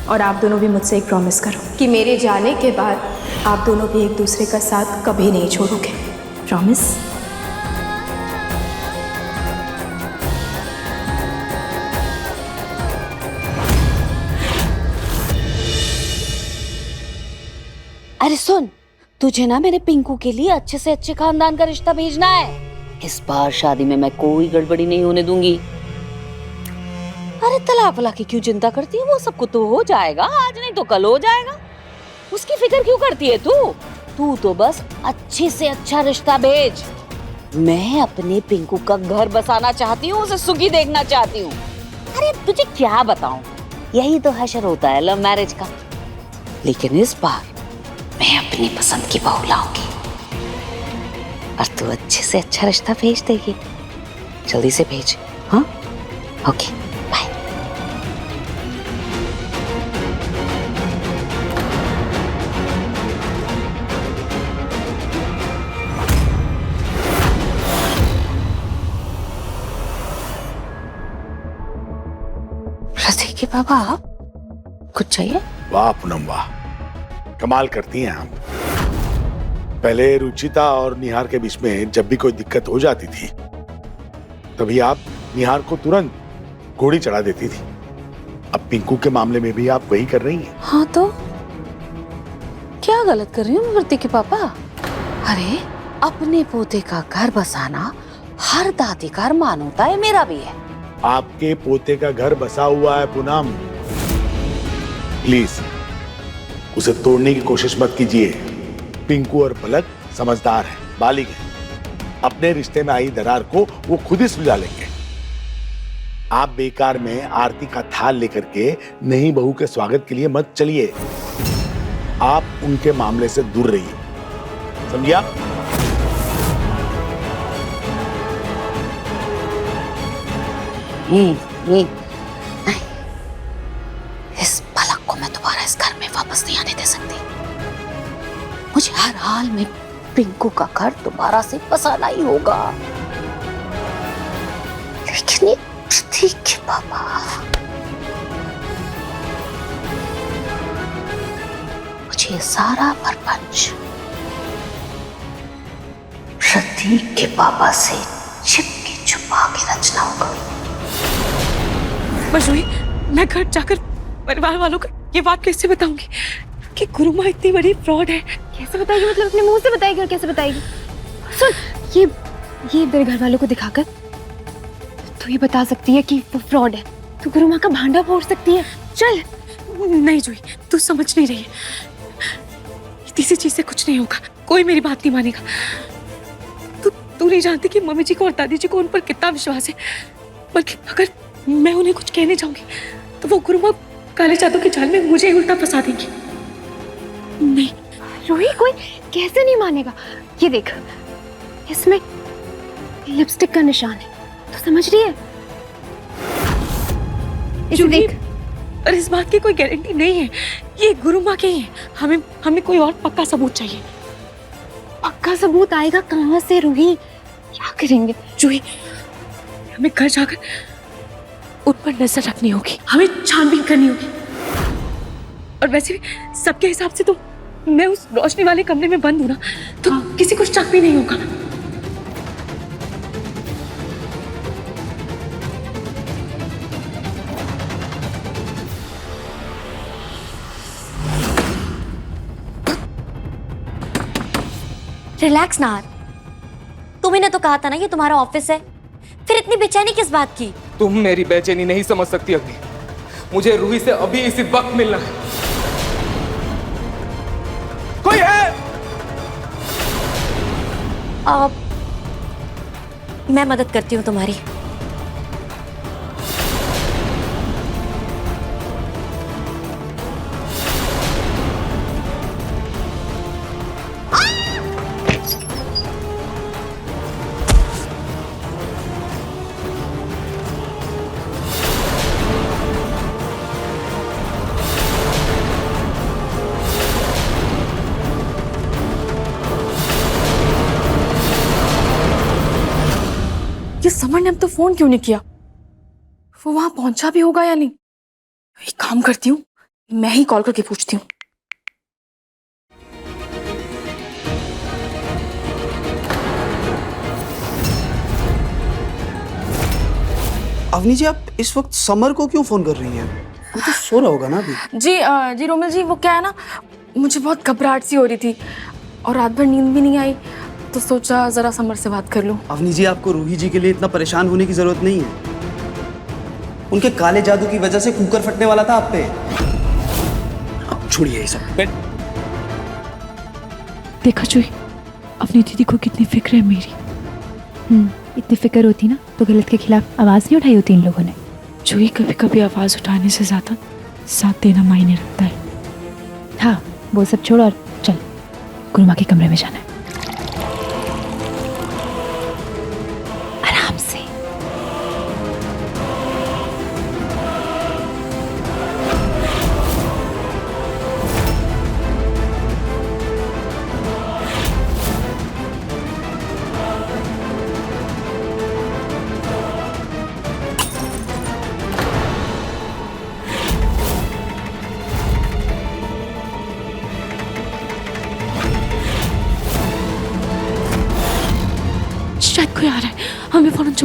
और आप दोनों भी मुझसे एक प्रॉमिस करो कि मेरे जाने के बाद आप दोनों भी एक दूसरे का साथ कभी नहीं छोड़ोगे। प्रॉमिस? अरे सुन, तुझे ना मेरे पिंकू के लिए अच्छे से अच्छे खानदान का रिश्ता भेजना है। इस बार शादी में मैं कोई गड़बड़ी नहीं होने दूंगी। अरे तलाक वलाक की क्यों चिंता करती है? वो सब कुछ तो हो जाएगा, आज नहीं तो कल हो जाएगा। उसकी फिक्र क्यों करती है तू तो बस अच्छे से अच्छा रिश्ता भेज। मैं अपने पिंकू का घर बसाना चाहती हूँ, उसे सुखी देखना चाहती हूँ। अरे तुझे क्या बताऊं, यही तो हशर होता है लव मैरिज का। लेकिन इस बार मैं अपनी पसंद की बहू लाऊंगी। और तू अच्छे से अच्छा रिश्ता भेज देगी। जल्दी से भेज। हाँ, ओके, बाय। रसिक के बाबा, कुछ चाहिए? वाह पूनम वाह, कमाल करती हैं आप। पहले रुचिता और निहार के बीच में जब भी कोई दिक्कत हो जाती थी तभी आप निहार को तुरंत घोड़ी चढ़ा देती थी। अब पिंकू के मामले में भी आप वही कर रही हैं। हाँ तो क्या गलत कर रही हूँ रसिक के पापा? अरे अपने पोते का घर बसाना हर दादी का अरमान होता है, मेरा भी है। आपके पोते का घर बसा हुआ है पूनम, प्लीज उसे तोड़ने की कोशिश मत कीजिए। पिंकू और पलक समझदार हैं, बालिग हैं। अपने रिश्ते में आई दरार को वो खुद ही सुलझा लेंगे। आप बेकार में आरती का थाल लेकर के नई बहू के स्वागत के लिए मत चलिए। आप उनके मामले से दूर रहिए, समझिए? इस पलक को मैं दोबारा इस घर में वापस नहीं आने दे सकती। मुझे हर हाल में पिंकू का घर दोबारा से बसाना ही होगा। लेकिन ये प्रतीक के पापा, मुझे सारा प्रपंच प्रतीक के पापा से छिपके छुपा के रचना होगा। मजूरी, मैं घर जाकर परिवार वालों को ये बात कैसे बताऊंगी कि गुरुमा इतनी बड़ी फ्रॉड है? कैसे बताएगी? मतलब अपने मुंह से बताएगी? और कैसे बताएगी? सुन, ये मेरे घर वालों को दिखाकर तू ये बता सकती है कि वो फ्रॉड है। तू गुरु माँ का भांडा फोड़ सकती है। चल। नहीं जूही, तू समझ नहीं रही है। किसी चीज से कुछ नहीं होगा, कोई मेरी बात नहीं मानेगा। तू नहीं जानती कि मम्मी जी को और दादी जी को उन पर कितना विश्वास है। बल्कि अगर मैं उन्हें कुछ कहने जाऊंगी तो वो गुरुमा काले जादू के जाल में मुझे उल्टा फंसा देंगी। नहीं रूही, कोई कैसे नहीं मानेगा? ये देख, इसमें लिपस्टिक का निशान है, तो समझ रही है? इसे देख। और इस बात की कोई गारंटी नहीं है, ये गुरुमा के ही है। हमें कोई और पक्का सबूत चाहिए। पक्का सबूत आएगा कहाँ से रूही? क्या करेंगे? जूही, हमें घर जाकर उन पर नजर रखनी होगी, हमें छानबीन करनी होगी। और वैसे भी सबके हिसाब से तो मैं उस रोशनी वाले कमरे में बंद हूं ना, तो किसी को शक भी नहीं होगा। रिलैक्स नार, तुमने तो कहा था ना ये तुम्हारा ऑफिस है, फिर इतनी बेचैनी किस बात की? तुम मेरी बेचैनी नहीं समझ सकती अग्नि। मुझे रूही से अभी इसी वक्त मिलना है। कोई है? मैं मदद करती हूँ तुम्हारी। ये समर ने अब तो फोन क्यों नहीं किया? वो वहां पहुंचा भी होगा या नहीं? एक काम करती हूँ, मैं ही कॉल करके पूछती हूँ। अवनी जी, आप इस वक्त समर को क्यों फोन कर रही हैं? वो तो सो रहा होगा ना अभी। जी रोमिल जी, वो क्या है ना, मुझे बहुत घबराहट सी हो रही थी और रात भर नींद भी नहीं आई, तो सोचा जरा समर से बात कर लूं। अवनी जी, आपको रूही जी के लिए इतना परेशान होने की जरूरत नहीं है। उनके काले जादू की वजह से कुकर फटने वाला था आप पे। अब छोड़िए ये सब। देखा चुई, अपनी दीदी को कितनी फिक्र है मेरी। इतनी फिक्र होती ना तो गलत के खिलाफ आवाज नहीं उठाई होती इन लोगों ने। चुई, कभी कभी आवाज उठाने से ज्यादा साथ देना मायने रखता है। हाँ, वो सब छोड़ और चल, गुरुमा के कमरे में जाना है।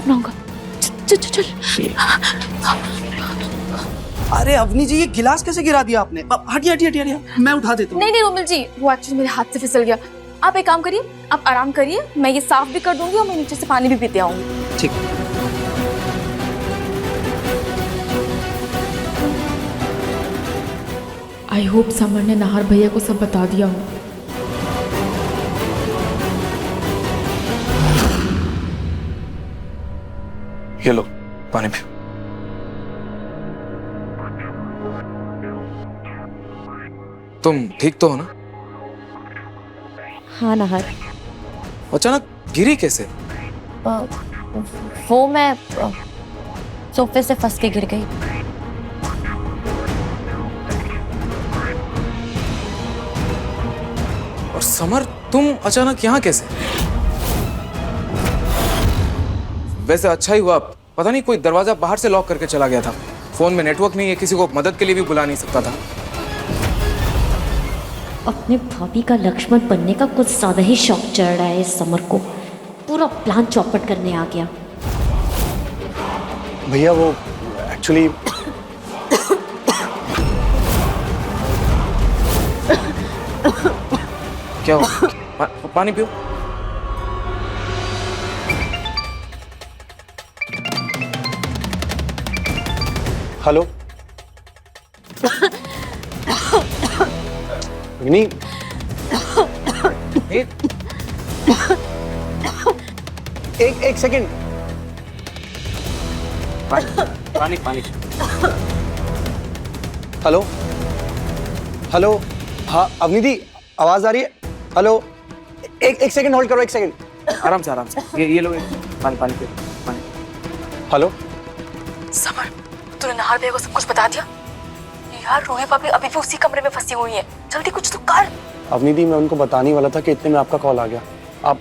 सुनाऊंगा। चल चल चल। अरे अवनी जी, ये गिलास कैसे गिरा दिया आपने? हटिए हटिए हटिए हटिए, मैं उठा देता हूँ। नहीं नहीं रोमिल जी, वो एक्चुअली मेरे हाथ से फिसल गया। आप एक काम करिए, आप आराम करिए, मैं ये साफ भी कर दूंगी और मैं नीचे से पानी भी पीते आऊंगी। ठीक। आई होप समर ने नाहर भैया को सब बता दिया हो। ये लो पानी पियो। तुम ठीक तो हो ना? हाँ नाहर। अचानक गिरी कैसे? वो मैं सोफे से फंस के गिर गई। और समर, तुम अचानक यहाँ कैसे? वैसे अच्छा ही हुआ, पता नहीं कोई दरवाजा बाहर से लॉक करके चला गया था। फोन में नेटवर्क नहीं है, किसी को मदद के लिए भी बुला नहीं सकता था। अपने भाभी का लक्ष्मण बनने का कुछ ज्यादा ही शौक चढ़ रहा है इस समर को। पूरा प्लान चौपट करने आ गया। भैया वो एक्चुअली क्या हुआ? पानी पियो। हेलो अग्नि, एक सेकंड। पानी पानी। हेलो हेलो, हाँ अवनी दी, आवाज आ रही है? हेलो, एक सेकंड होल्ड करो, एक सेकंड। आराम से आराम से। ये लो पानी पानी पियो पानी। हेलो समर, तूने नाहर भैया को सब कुछ बता दिया? यार रूही भाभी अभी भी उसी कमरे में फंसी हुई है, जल्दी कुछ तो कर। अवनी दी, मैं उनको बताने वाला था कि इतने में आपका कॉल आ गया। आप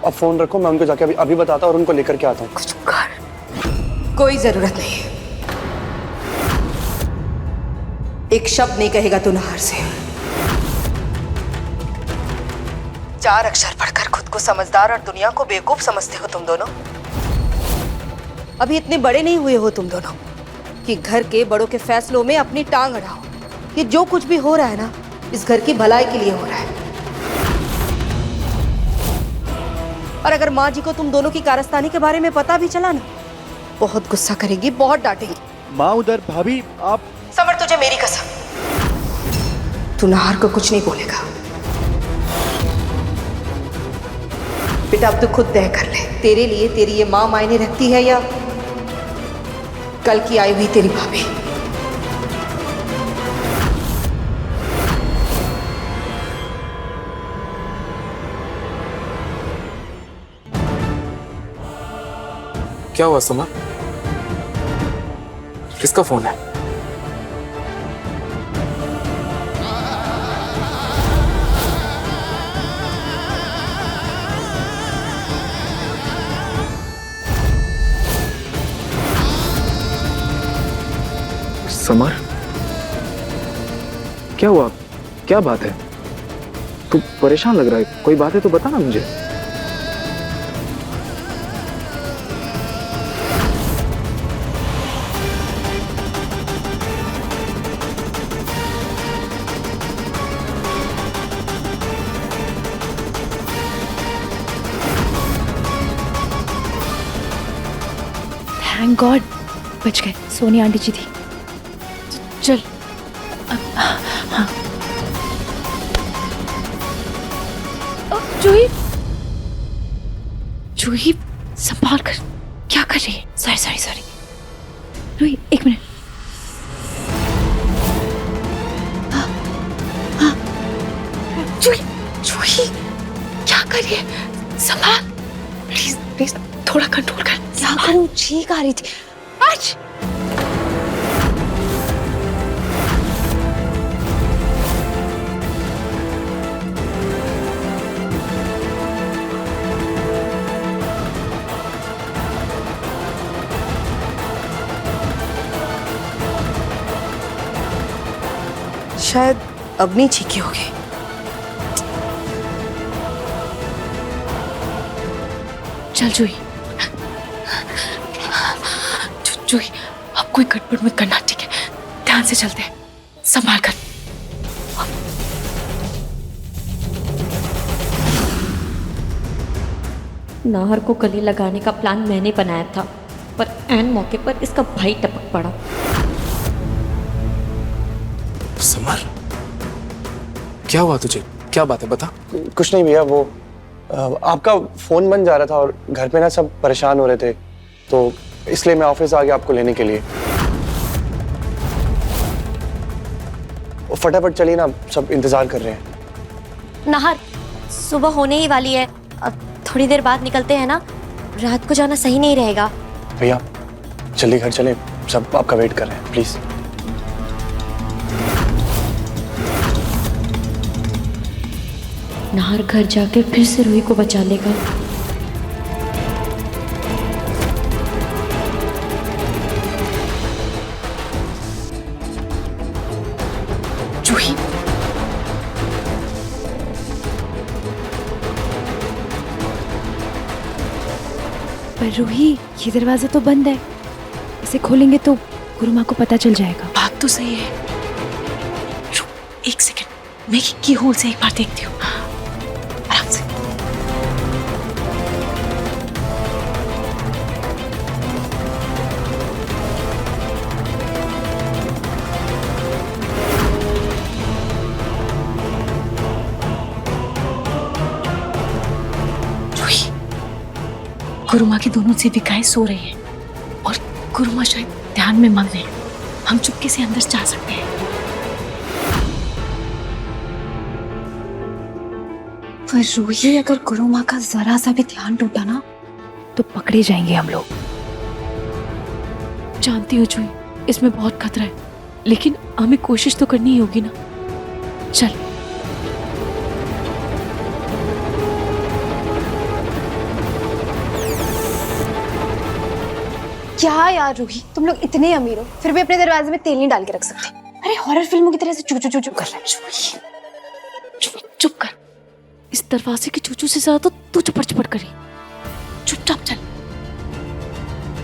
फोन रखो, मैं उनको जाके अभी बताता और उनको लेकर के आता हूँ। कुछ कर। कोई जरूरत नहीं है। एक शब्द नहीं कहेगा तू नाहर से। 4 अक्षर पढ़कर खुद को समझदार और दुनिया को बेवकूफ समझते हो तुम दोनों। अभी इतने बड़े नहीं हुए हो तुम दोनों कि घर के बड़ों के फैसलों में अपनी टांग अड़ाओ। ये जो कुछ भी हो रहा है ना, इस घर की भलाई के लिए हो रहा है। और अगर माँ जी को तुम दोनों की कारस्तानी के बारे में पता भी चला ना, बहुत गुस्सा करेगी, बहुत डांटेगी। माँ उधर, भाभी आप। समर, तुझे मेरी कसम, तू नाहर को कुछ नहीं बोलेगा। बेटा अब तू खुद तय कर ले, तेरे लिए तेरी ये माँ मायने रखती है या कल की आई हुई तेरी भाभी। क्या हुआ समर? किसका फोन है? समर, क्या हुआ? क्या बात है? तू परेशान लग रहा है, कोई बात है तो बता ना मुझे। थैंक गॉड, बच गए। सोनी आंटी जी थी। चल हाँ। जूही, जूही संभाल कर, क्या कर रही है? सॉरी जूही, एक मिनट। जूही क्या कर रही है? संभाल प्लीज, थोड़ा कंट्रोल कर। क्या करूं? चीख आ रही थी। आज शायद अवनी चीखी होगी। चल जूही, जूही अब कोई गड़बड़ मत करना, ठीक है? ध्यान से चलते हैं, संभाल कर। नाहर को गले लगाने का प्लान मैंने बनाया था, पर ऐन मौके पर इसका भाई टपक पड़ा। समर, क्या हुआ तुझे? क्या बात है, बता। कुछ नहीं भैया, वो आपका फोन बन जा रहा था और घर पे ना सब परेशान हो रहे थे, तो इसलिए मैं ऑफिस आ गया आपको लेने के लिए। फटाफट चलिए ना, सब इंतजार कर रहे हैं। नाहर, सुबह होने ही वाली है, अब थोड़ी देर बाद निकलते हैं ना, रात को जाना सही नहीं रहेगा। भैया जल्दी घर चले, सब आपका वेट कर रहे हैं, प्लीज। नाहर घर जाके फिर से रूही को बचा लेगा। जूही, पर रूही, ये दरवाजा तो बंद है, इसे खोलेंगे तो गुरुमा को पता चल जाएगा। बात तो सही है। रुक एक सेकंड, मैं की होल से एक बार देखती हूँ। आराम से। जूही, गुरुमा की दोनों सेविकाएं सो रही हैं और गुरुमा शायद ध्यान में मग्न है। हम चुपके से अंदर जा सकते हैं। पर रूही, अगर गुरुमा का जरा सा भी ध्यान टूटा ना तो पकड़े जाएंगे हम लोग। जानती हो जूही, इसमें बहुत खतरा है, लेकिन हमें कोशिश तो करनी ही होगी ना। चल। क्या यार रूही, तुम लोग इतने अमीर हो फिर भी अपने दरवाजे में तेल नहीं डाल के रख सकते। अरे हॉरर फिल्मों की तरह से चू चू चू चू कर रहा है। चुप कर। इस दरवाजे की चूचू से ज्यादा तो तू चुपड़ चुपड़ करी। चुपचाप चल।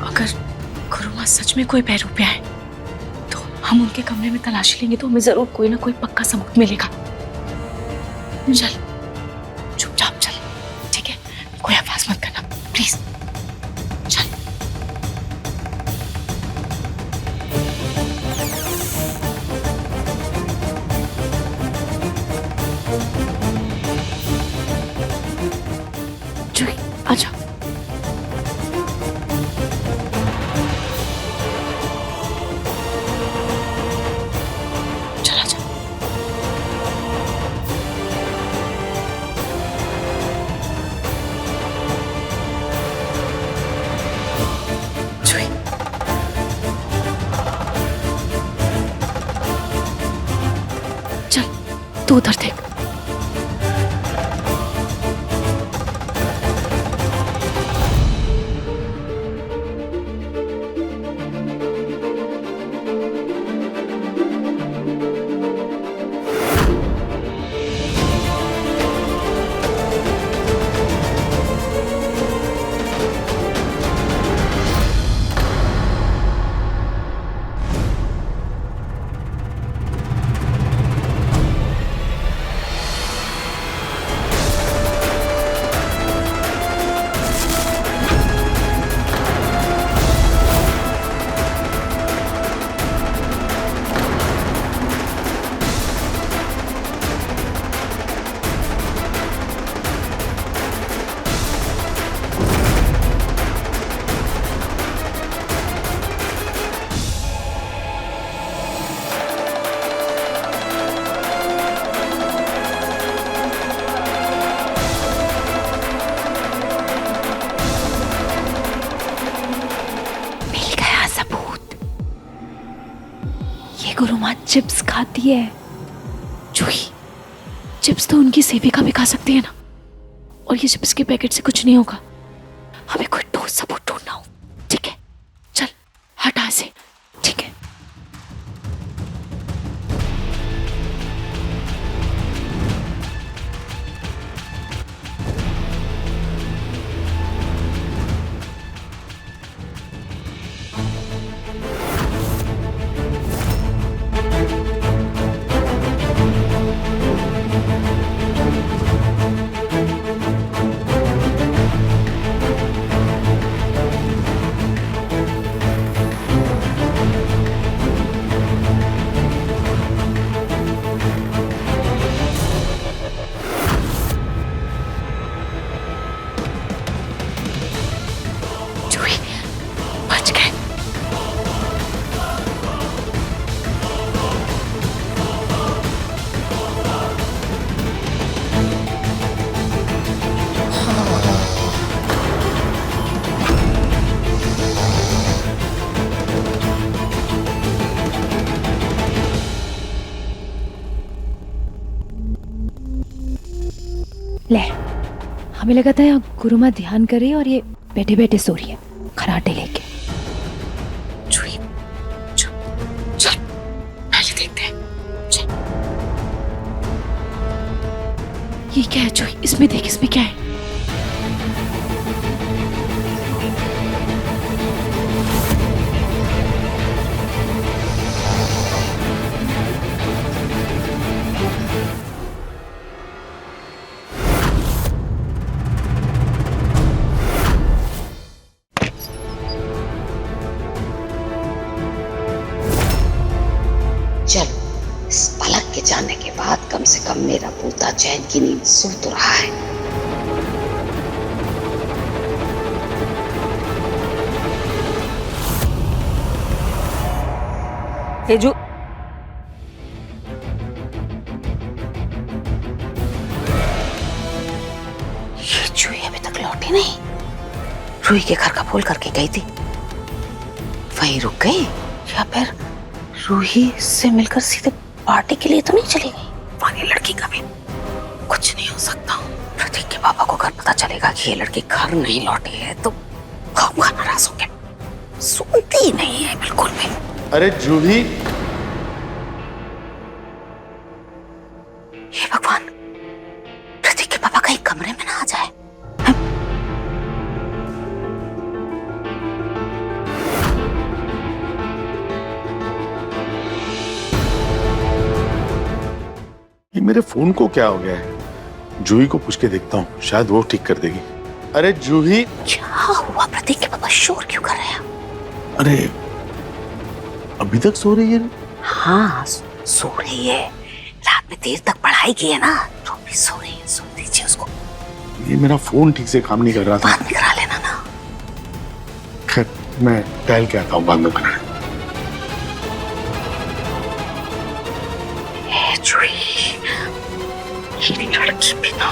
अगर गुरुमा सच में कोई पैरूपिया है तो हम उनके कमरे में तलाशी लेंगे तो हमें जरूर कोई ना कोई पक्का सबूत मिलेगा। चल, चुपचाप चल, ठीक है? कोई आवाज मत करना प्लीज। चल। जूही, आजा। चल आजा। जूही, चल तू उधर देख। गुरुमा चिप्स खाती है। जूही, चिप्स तो उनकी सेविका भी खा सकती है ना, और ये चिप्स के पैकेट से कुछ नहीं होगा। हमें कोई ठोस सबूत ढूंढना हो, ठीक है? चल हटा से, ठीक है? ले, हमें लगा था यहाँ गुरुमा ध्यान कर रही है और ये बैठे बैठे सो रही है खराटे लेके। जुही, चल चल पहले देखते हैं। चल। ये क्या है जुही? इसमें देख, इसमें क्या है? चलो, इस पलक के जाने के बाद कम से कम मेरा पोता चैन की नींद सो तो रहा है। तेजू, ये जुही अभी तक लौटी नहीं। रूही के घर का फोन करके गई थी, वहीं रुक गई या फिर रूही से मिलकर सीधे पार्टी के लिए तो नहीं चली गई? वाली लड़की का भी कुछ नहीं हो सकता। प्रतीक के पापा को घर पता चलेगा कि ये लड़की घर नहीं लौटी है तो खामखा नाराज होंगे। सुनती ही नहीं है बिल्कुल भी। अरे जूही, हे भगवान, प्रतीक के पापा कहीं कमरे में ना आ जाए। ये मेरे फोन को क्या हो गया है? जूही को पूछ के देखता हूँ, शायद वो ठीक कर देगी। अरे जूही, क्या हुआ? प्रतीक के पापा शोर क्यों कर रहे हैं? अरे अभी तक सो रही है? हाँ, सो रही है। रात में देर तक पढ़ाई की है ना, तो भी सो रही है। सो दीजिए उसको। ये मेरा फोन ठीक से काम नहीं कर रहा था। बाद में करा लेना ना। खैर, मैं टहल के आता हूँ बाद में करा। ये लड़की भी ना।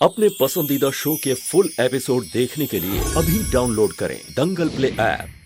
अपने पसंदीदा शो के फुल एपिसोड देखने के लिए अभी डाउनलोड करें दंगल प्ले ऐप।